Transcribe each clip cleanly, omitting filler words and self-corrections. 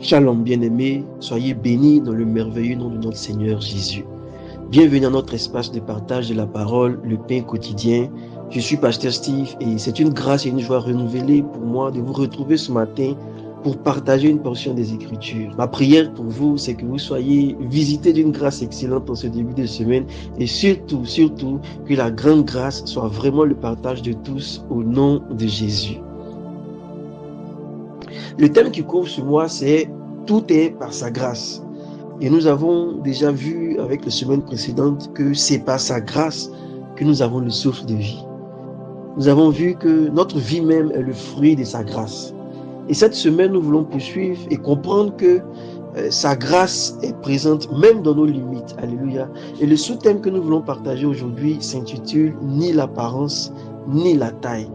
Shalom bien-aimés, soyez bénis dans le merveilleux nom de notre Seigneur Jésus. Bienvenue dans notre espace de partage de la parole, le pain quotidien. Je suis Pasteur Steve et c'est une grâce et une joie renouvelée pour moi de vous retrouver ce matin pour partager une portion des Écritures. Ma prière pour vous, c'est que vous soyez visités d'une grâce excellente en ce début de semaine et surtout, que la grande grâce soit vraiment le partage de tous au nom de Jésus. Le thème qui couvre ce mois, c'est « Tout est par sa grâce ». Et nous avons déjà vu avec les semaines précédentes que c'est par sa grâce que nous avons le souffle de vie. Nous avons vu que notre vie même est le fruit de sa grâce. Et cette semaine, nous voulons poursuivre et comprendre que sa grâce est présente même dans nos limites. Alléluia. Et le sous-thème que nous voulons partager aujourd'hui s'intitule « Ni l'apparence, ni la taille ».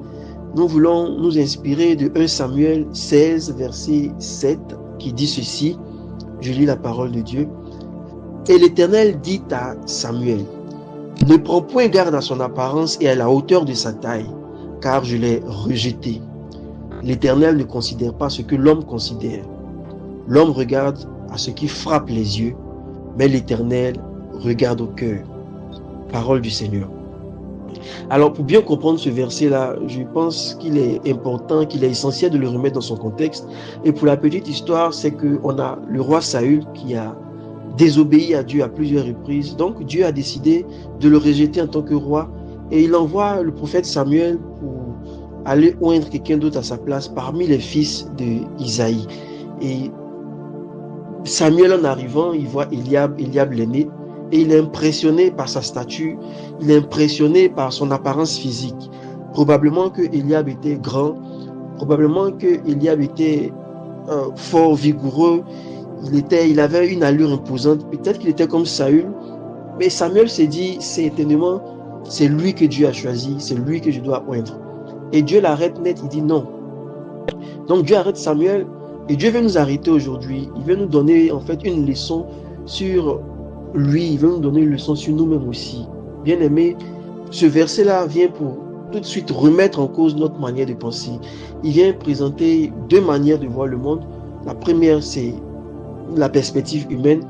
Nous voulons nous inspirer de 1 Samuel 16, verset 7, qui dit ceci. Je lis la parole de Dieu. « Et l'Éternel dit à Samuel, ne prends point garde à son apparence et à la hauteur de sa taille, car je l'ai rejeté. L'Éternel ne considère pas ce que l'homme considère. L'homme regarde à ce qui frappe les yeux, mais l'Éternel regarde au cœur. » Parole du Seigneur. Alors, pour bien comprendre ce verset-là, je pense qu'il est important, qu'il est essentiel de le remettre dans son contexte. Et pour la petite histoire, c'est qu'on a le roi Saül qui a désobéi à Dieu à plusieurs reprises. Donc, Dieu a décidé de le rejeter en tant que roi. Et il envoie le prophète Samuel pour aller oindre quelqu'un d'autre à sa place parmi les fils d'Isaïe. Et Samuel, en arrivant, il voit Eliab l'aîné. Et il est impressionné par sa stature, il est impressionné par son apparence physique. Probablement que Eliab était grand, probablement que Eliab était fort, vigoureux, il avait une allure imposante, peut-être qu'il était comme Saül, mais Samuel s'est dit, certainement, c'est lui que Dieu a choisi, c'est lui que je dois oindre. Et Dieu l'arrête net, il dit non. Donc Dieu arrête Samuel, et Dieu veut nous arrêter aujourd'hui, il veut nous donner en fait une leçon sur lui, il veut nous donner une leçon sur nous-mêmes aussi. Bien aimé, ce verset-là vient pour tout de suite remettre en cause notre manière de penser. Il vient présenter deux manières de voir le monde. La première, c'est la perspective humaine.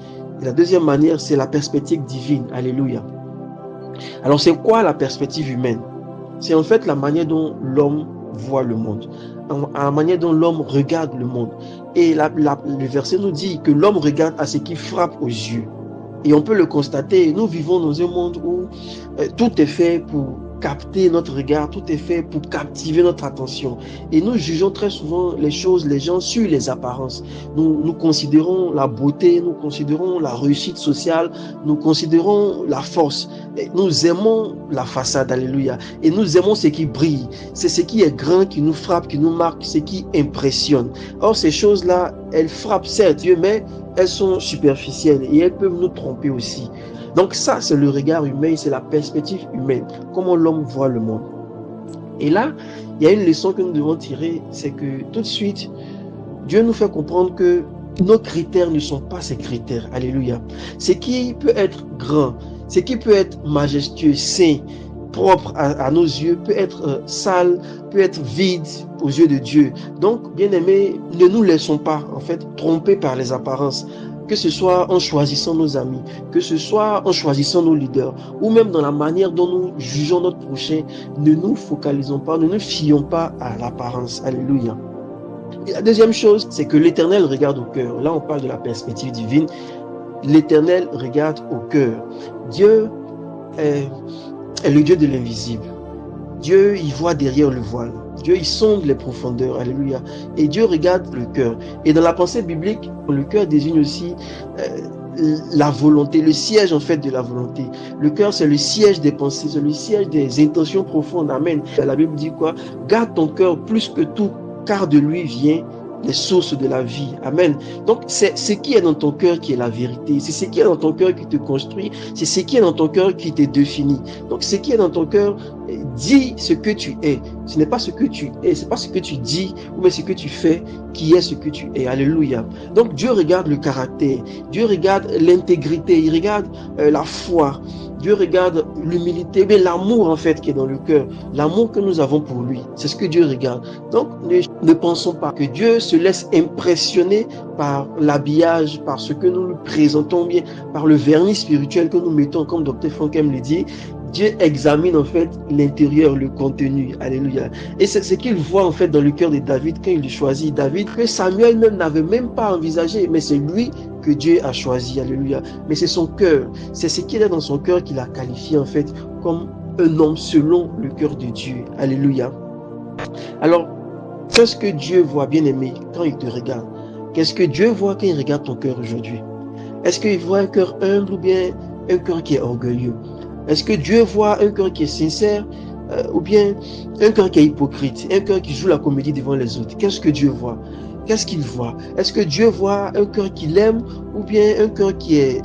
Et la deuxième manière, c'est la perspective divine. Alléluia. Alors, c'est quoi la perspective humaine? C'est en fait la manière dont l'homme voit le monde, la manière dont l'homme regarde le monde. Et le verset nous dit que l'homme regarde à ce qui frappe aux yeux. Et on peut le constater, nous vivons dans un monde où tout est fait pour capter notre regard, tout est fait pour captiver notre attention. Et nous jugeons très souvent les choses, les gens sur les apparences. Nous considérons la beauté, nous considérons la réussite sociale, nous considérons la force. Et nous aimons la façade, alléluia. Et nous aimons ce qui brille. C'est ce qui est grand, qui nous frappe, qui nous marque, ce qui impressionne. Or, ces choses-là, elles frappent certes Dieu, mais elles sont superficielles et elles peuvent nous tromper aussi. Donc ça, c'est le regard humain, c'est la perspective humaine, comment l'homme voit le monde. Et là, il y a une leçon que nous devons tirer, c'est que tout de suite, Dieu nous fait comprendre que nos critères ne sont pas ses critères. Alléluia. Ce qui peut être grand, ce qui peut être majestueux, saint, propre à nos yeux, peut être sale, peut être vide aux yeux de Dieu. Donc, bien aimés, ne nous laissons pas, en fait, tromper par les apparences. Que ce soit en choisissant nos amis, que ce soit en choisissant nos leaders, ou même dans la manière dont nous jugeons notre prochain, ne nous focalisons pas, ne nous fions pas à l'apparence. Alléluia. Et la deuxième chose, c'est que l'Éternel regarde au cœur. Là, on parle de la perspective divine. L'Éternel regarde au cœur. Dieu est le Dieu de l'invisible. Dieu, il voit derrière le voile. Dieu, il sonde les profondeurs. Alléluia. Et Dieu regarde le cœur. Et dans la pensée biblique, le cœur désigne aussi la volonté, le siège en fait de la volonté. Le cœur, c'est le siège des pensées, c'est le siège des intentions profondes. Amen. La Bible dit quoi? Garde ton cœur plus que tout, car de lui vient les sources de la vie. Amen. Donc, c'est ce qui est dans ton cœur qui est la vérité. C'est ce qui est dans ton cœur qui te construit. C'est ce qui est dans ton cœur qui te définit. Donc, ce qui est dans ton cœur dit ce que tu es. Ce n'est pas ce que tu es, ce n'est pas ce que tu dis, ou bien ce que tu fais qui est ce que tu es. Alléluia. Donc Dieu regarde le caractère, Dieu regarde l'intégrité, il regarde la foi, Dieu regarde l'humilité, mais l'amour en fait qui est dans le cœur, l'amour que nous avons pour lui. C'est ce que Dieu regarde. Donc ne pensons pas que Dieu se laisse impressionner par l'habillage, par ce que nous lui présentons bien, par le vernis spirituel que nous mettons, comme Dr. Franck aime le dire. Dieu examine en fait l'intérieur, le contenu. Alléluia. Et c'est ce qu'il voit en fait dans le cœur de David quand il choisit David, que Samuel même n'avait même pas envisagé, mais c'est lui que Dieu a choisi. Alléluia. Mais c'est son cœur, c'est ce qu'il a dans son cœur qu'il a qualifié en fait comme un homme selon le cœur de Dieu. Alléluia. Alors, qu'est-ce que Dieu voit, bien-aimé, quand il te regarde? Qu'est-ce que Dieu voit quand il regarde ton cœur aujourd'hui? Est-ce qu'il voit un cœur humble ou bien un cœur qui est orgueilleux? Est-ce que Dieu voit un cœur qui est sincère ou bien un cœur qui est hypocrite, un cœur qui joue la comédie devant les autres? Qu'est-ce que Dieu voit? Qu'est-ce qu'il voit? Est-ce que Dieu voit un cœur qu'il aime ou bien un cœur qui est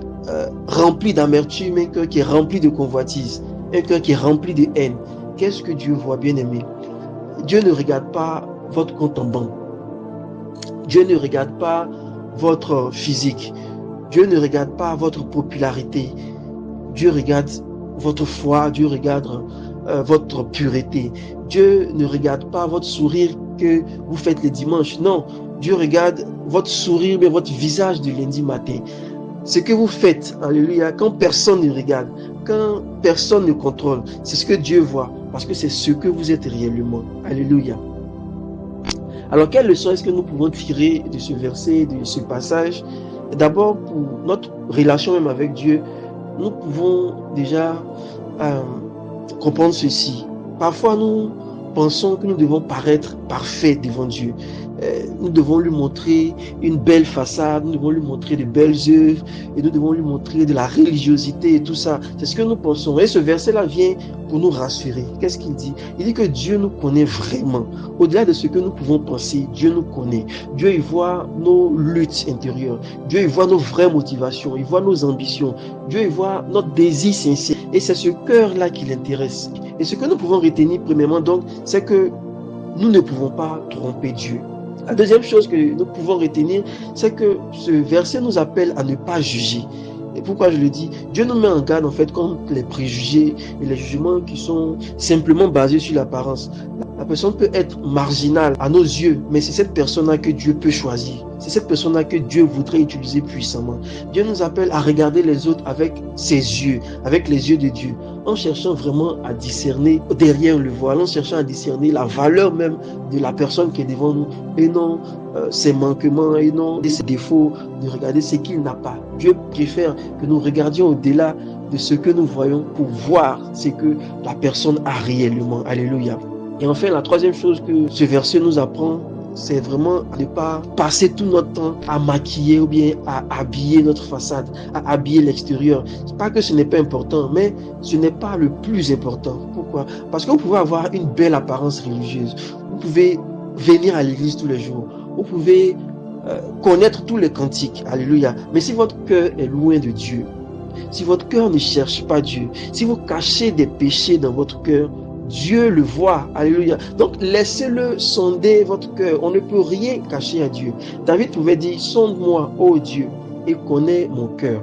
rempli d'amertume, un cœur qui est rempli de convoitise, un cœur qui est rempli de haine? Qu'est-ce que Dieu voit, bien-aimé? Dieu ne regarde pas votre compte en banque. Dieu ne regarde pas votre physique. Dieu ne regarde pas votre popularité. Dieu regarde votre foi, Dieu regarde votre pureté. Dieu ne regarde pas votre sourire que vous faites le dimanche. Non, Dieu regarde votre sourire, mais votre visage de lundi matin. Ce que vous faites, alléluia, quand personne ne regarde, quand personne ne contrôle, c'est ce que Dieu voit, parce que c'est ce que vous êtes réellement. Alléluia. Alors, quelle leçon est-ce que nous pouvons tirer de ce verset, de ce passage? D'abord, pour notre relation même avec Dieu, nous pouvons déjà comprendre ceci. Parfois, nous pensons que nous devons paraître parfaits devant Dieu. Nous devons lui montrer une belle façade, nous devons lui montrer de belles œuvres, et nous devons lui montrer de la religiosité et tout ça. C'est ce que nous pensons. Et ce verset-là vient pour nous rassurer. Qu'est-ce qu'il dit? Il dit que Dieu nous connaît vraiment. Au-delà de ce que nous pouvons penser, Dieu nous connaît. Dieu, il voit nos luttes intérieures. Dieu, il voit nos vraies motivations. Il voit nos ambitions. Dieu, il voit notre désir sincère. Et c'est ce cœur-là qui l'intéresse. Et ce que nous pouvons retenir, premièrement, donc, c'est que nous ne pouvons pas tromper Dieu. La deuxième chose que nous pouvons retenir, c'est que ce verset nous appelle à ne pas juger. Et pourquoi je le dis? Dieu nous met en garde en fait contre les préjugés et les jugements qui sont simplement basés sur l'apparence. La personne peut être marginale à nos yeux, mais c'est cette personne-là que Dieu peut choisir. C'est cette personne-là que Dieu voudrait utiliser puissamment. Dieu nous appelle à regarder les autres avec ses yeux, avec les yeux de Dieu, en cherchant vraiment à discerner derrière le voile, en cherchant à discerner la valeur même de la personne qui est devant nous, et non ses manquements, et non ses défauts, de regarder ce qu'il n'a pas. Dieu préfère que nous regardions au-delà de ce que nous voyons pour voir ce que la personne a réellement. Alléluia. Et enfin, la troisième chose que ce verset nous apprend, c'est vraiment de ne pas passer tout notre temps à maquiller ou bien à habiller notre façade, à habiller l'extérieur. C'est pas que ce n'est pas important, mais ce n'est pas le plus important. Pourquoi? Parce que vous pouvez avoir une belle apparence religieuse. Vous pouvez venir à l'église tous les jours. Vous pouvez connaître tous les cantiques. Alléluia. Mais si votre cœur est loin de Dieu, si votre cœur ne cherche pas Dieu, si vous cachez des péchés dans votre cœur, Dieu le voit. Alléluia. Donc, laissez-le sonder votre cœur. On ne peut rien cacher à Dieu. David pouvait dire, sonde-moi, ô Dieu, et connais mon cœur.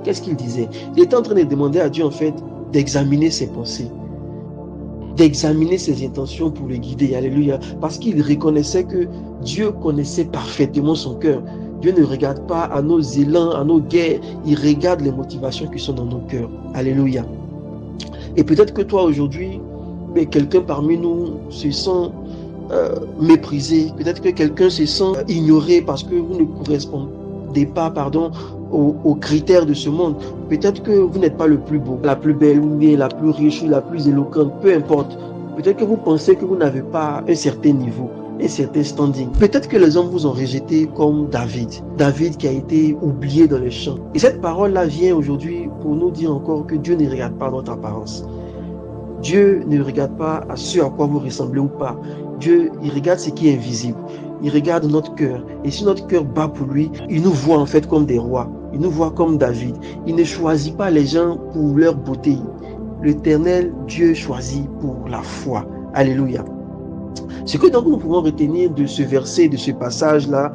Qu'est-ce qu'il disait? Il était en train de demander à Dieu, en fait, d'examiner ses pensées, d'examiner ses intentions pour le guider. Alléluia. Parce qu'il reconnaissait que Dieu connaissait parfaitement son cœur. Dieu ne regarde pas à nos élans, à nos guerres. Il regarde les motivations qui sont dans nos cœurs. Alléluia. Et peut-être que toi, aujourd'hui, mais quelqu'un parmi nous se sent méprisé. Peut-être que quelqu'un se sent ignoré parce que vous ne correspondez pas, aux critères de ce monde. Peut-être que vous n'êtes pas le plus beau, la plus belle, ou bien la plus riche, ou la plus éloquente, peu importe. Peut-être que vous pensez que vous n'avez pas un certain niveau, un certain standing. Peut-être que les hommes vous ont rejeté comme David. David qui a été oublié dans les champs. Et cette parole-là vient aujourd'hui pour nous dire encore que Dieu ne regarde pas notre apparence. Dieu ne regarde pas à ce à quoi vous ressemblez ou pas. Dieu, il regarde ce qui est invisible. Il regarde notre cœur. Et si notre cœur bat pour lui, il nous voit en fait comme des rois. Il nous voit comme David. Il ne choisit pas les gens pour leur beauté. L'Éternel, Dieu choisit pour la foi. Alléluia. Ce que donc nous pouvons retenir de ce verset, de ce passage-là,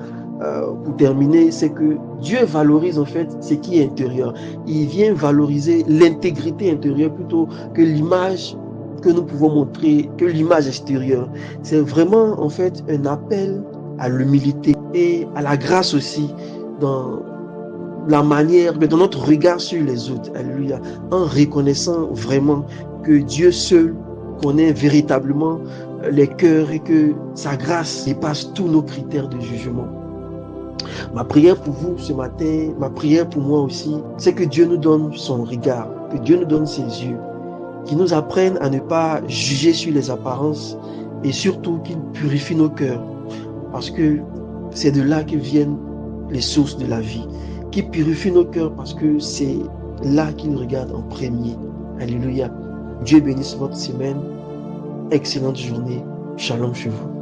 pour terminer, c'est que Dieu valorise en fait ce qui est intérieur. Il vient valoriser l'intégrité intérieure plutôt que l'image que nous pouvons montrer, que l'image extérieure. C'est vraiment en fait un appel à l'humilité et à la grâce aussi dans la manière, mais dans notre regard sur les autres. Alléluia. En reconnaissant vraiment que Dieu seul connaît véritablement les cœurs et que sa grâce dépasse tous nos critères de jugement. Ma prière pour vous ce matin, ma prière pour moi aussi, c'est que Dieu nous donne son regard, que Dieu nous donne ses yeux, qu'il nous apprenne à ne pas juger sur les apparences et surtout qu'il purifie nos cœurs, parce que c'est de là que viennent les sources de la vie, qu'il purifie nos cœurs parce que c'est là qu'il regarde en premier. Alléluia. Dieu bénisse votre semaine. Excellente journée. Shalom chez vous.